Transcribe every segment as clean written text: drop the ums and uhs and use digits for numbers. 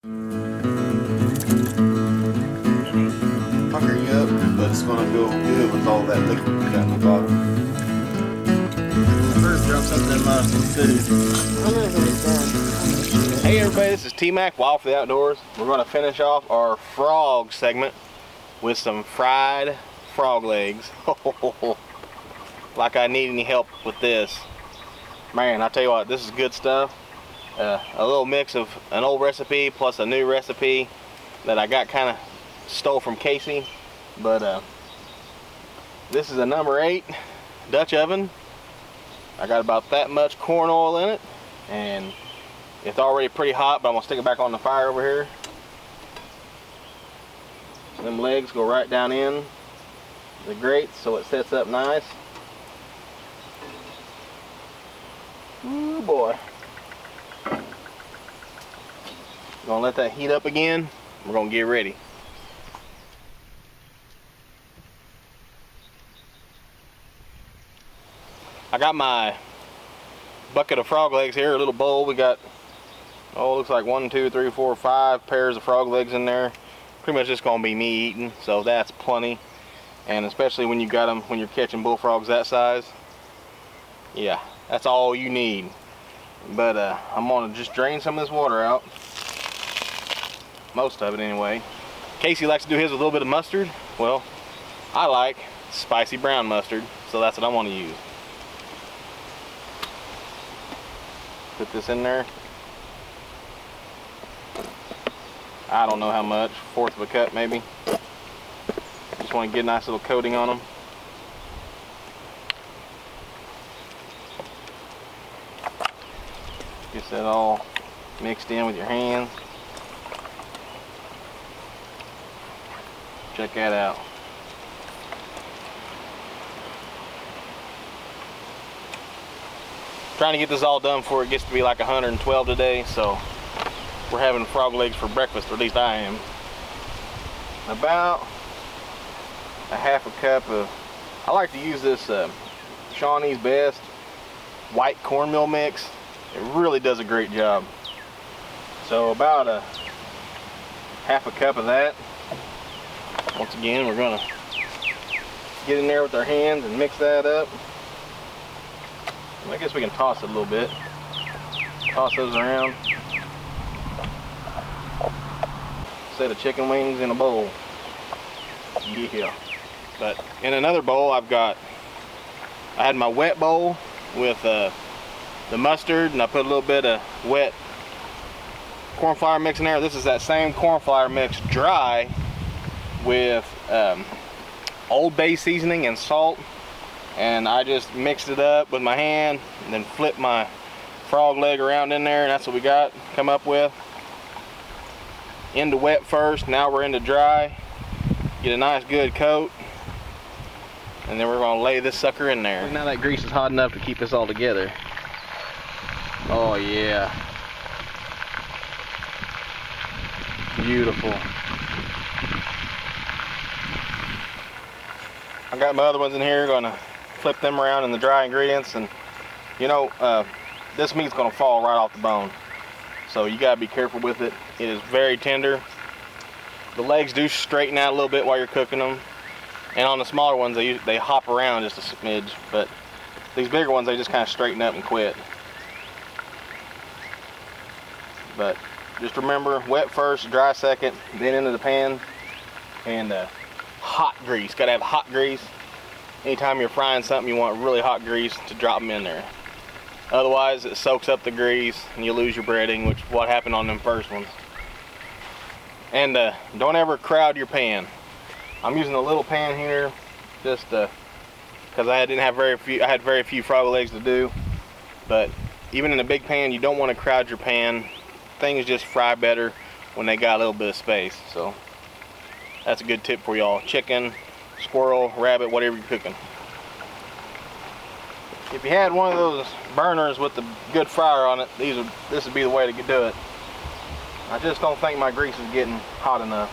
Pucker you up, but it's gonna go good with all that liquid we got in the bottom. First, drop something in my food. Hey everybody, this is T-Mac, Wild for the Outdoors. We're gonna finish off our frog segment with some fried frog legs. Like I need any help with this. Man, I tell you what, this is good stuff. A little mix of an old recipe plus a new recipe that I got kind of stole from Casey. But this is a number 8 Dutch oven. I got about that much corn oil in it, and it's already pretty hot, but I'm gonna stick it back on the fire over here. Them legs go right down in the grate so it sets up nice. Ooh boy. Gonna let that heat up again. We're gonna get ready. I got my bucket of frog legs here, a little bowl. We got, oh, looks like 1, 2, 3, 4, 5 pairs of frog legs in there. Pretty much just gonna be me eating, so that's plenty. And especially when you got them, when you're catching bullfrogs that size, yeah, that's all you need. But I'm gonna just drain some of this water out. Most of it anyway. Casey likes to do his with a little bit of mustard. Well, I like spicy brown mustard, so that's what I want to use. Put this in there. I don't know how much, 1/4 of a cup maybe. Just want to get a nice little coating on them. Get that all mixed in with your hands. Check that out. Trying to get this all done before it gets to be like 112 today, so we're having frog legs for breakfast, or at least I am. About a 1/2 cup of, I like to use this Shawnee's Best white cornmeal mix. It really does a great job. So about a 1/2 cup of that. Once again, we're gonna get in there with our hands and mix that up. I guess we can toss it a little bit. Toss those around. Set of chicken wings in a bowl. Yeah. But in another bowl, I had my wet bowl with the mustard, and I put a little bit of wet corn flour mix in there. This is that same corn flour mix dry with Old Bay seasoning and salt, and I just mixed it up with my hand and then flipped my frog leg around in there, and that's what we got come up with. Into wet first, now we're into dry. Get a nice good coat, and then we're going to lay this sucker in there. Now that grease is hot enough to keep this all together. Oh yeah, beautiful. I got my other ones in here, gonna flip them around in the dry ingredients, and you know, this meat's gonna fall right off the bone, so you gotta be careful with it. It is very tender. The legs do straighten out a little bit while you're cooking them, and on the smaller ones they hop around just a smidge, but these bigger ones they just kind of straighten up and quit. But just remember, wet first, dry second, then into the pan, and hot grease. Gotta have hot grease. Anytime you're frying something, you want really hot grease to drop them in there. Otherwise, it soaks up the grease and you lose your breading, which is what happened on them first ones. And don't ever crowd your pan. I'm using a little pan here, just because I had very few frog legs to do. But even in a big pan, you don't want to crowd your pan. Things just fry better when they got a little bit of space. So that's a good tip for y'all. Chicken, squirrel, rabbit, whatever you're cooking. If you had one of those burners with the good fryer on it, this would be the way to do it. I just don't think my grease is getting hot enough.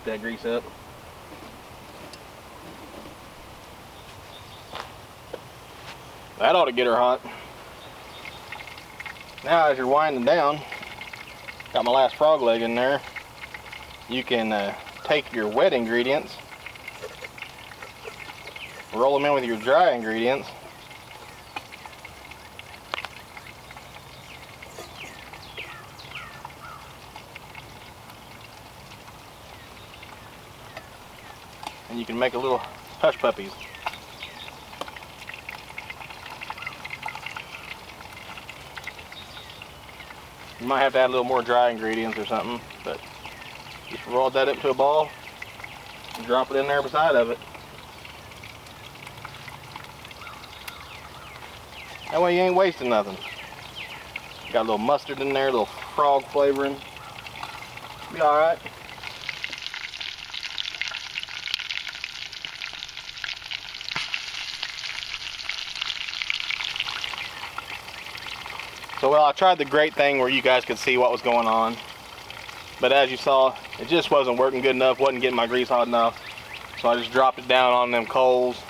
heat that grease up. That ought to get her hot. Now as you're winding down, got my last frog leg in there, you can take your wet ingredients, roll them in with your dry ingredients, and you can make a little hush puppies. You might have to add a little more dry ingredients or something, but just roll that up to a ball and drop it in there beside of it. That way you ain't wasting nothing. Got a little mustard in there, a little frog flavoring. Be alright. So well, I tried the grate thing where you guys could see what was going on, but as you saw, it just wasn't working good enough, wasn't getting my grease hot enough. So I just dropped it down on them coals,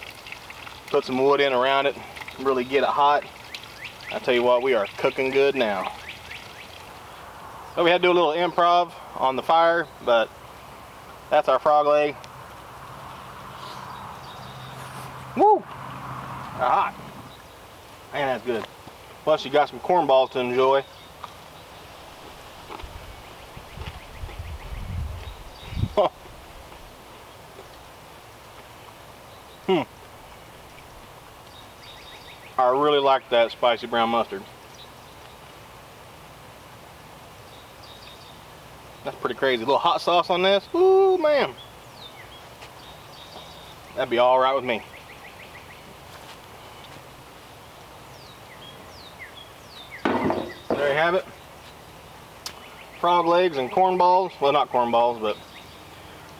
put some wood in around it, really get it hot. I tell you what, we are cooking good now. So we had to do a little improv on the fire, but that's our frog leg. Woo! Hot. Man, that's good. Plus you got some corn balls to enjoy. I really like that spicy brown mustard. That's pretty crazy. A little hot sauce on this. Ooh, man. That'd be all right with me. There you have it. Frog legs and corn balls. Well, not corn balls, but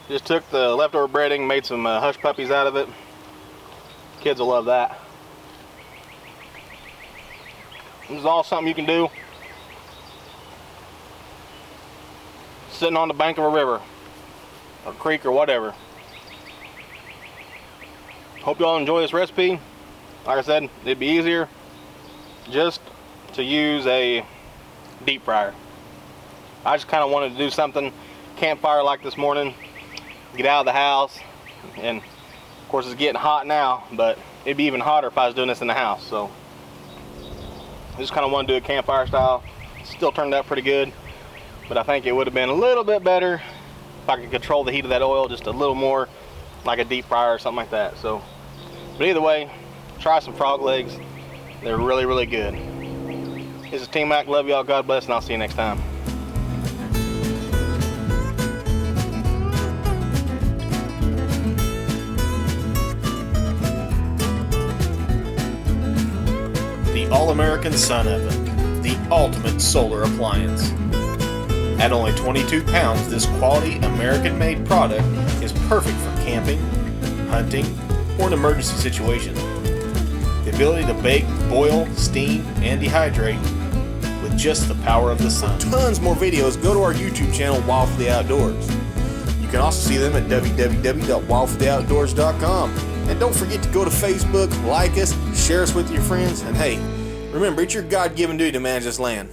just took the leftover breading, made some hush puppies out of it. Kids will love that. This is all something you can do sitting on the bank of a river or creek or whatever. Hope you all enjoy this recipe. Like I said, it'd be easier just to use a deep fryer. I just kind of wanted to do something campfire like this morning, get out of the house, and of course it's getting hot now, but it'd be even hotter if I was doing this in the house. So I just kind of want to do it campfire style. Still turned out pretty good, but I think it would have been a little bit better if I could control the heat of that oil just a little more, like a deep fryer or something like that. So, but either way, try some frog legs. They're really, really good. This is Team Mac. Love y'all. God bless, and I'll see you next time. The All-American Sun Oven, the ultimate solar appliance. At only 22 pounds, this quality American-made product is perfect for camping, hunting, or an emergency situation. The ability to bake, boil, steam, and dehydrate with just the power of the sun. For tons more videos, go to our YouTube channel, Wild for the Outdoors. You can also see them at www.wildfortheoutdoors.com. And don't forget to go to Facebook, like us, share us with your friends, and hey, remember, it's your God-given duty to manage this land.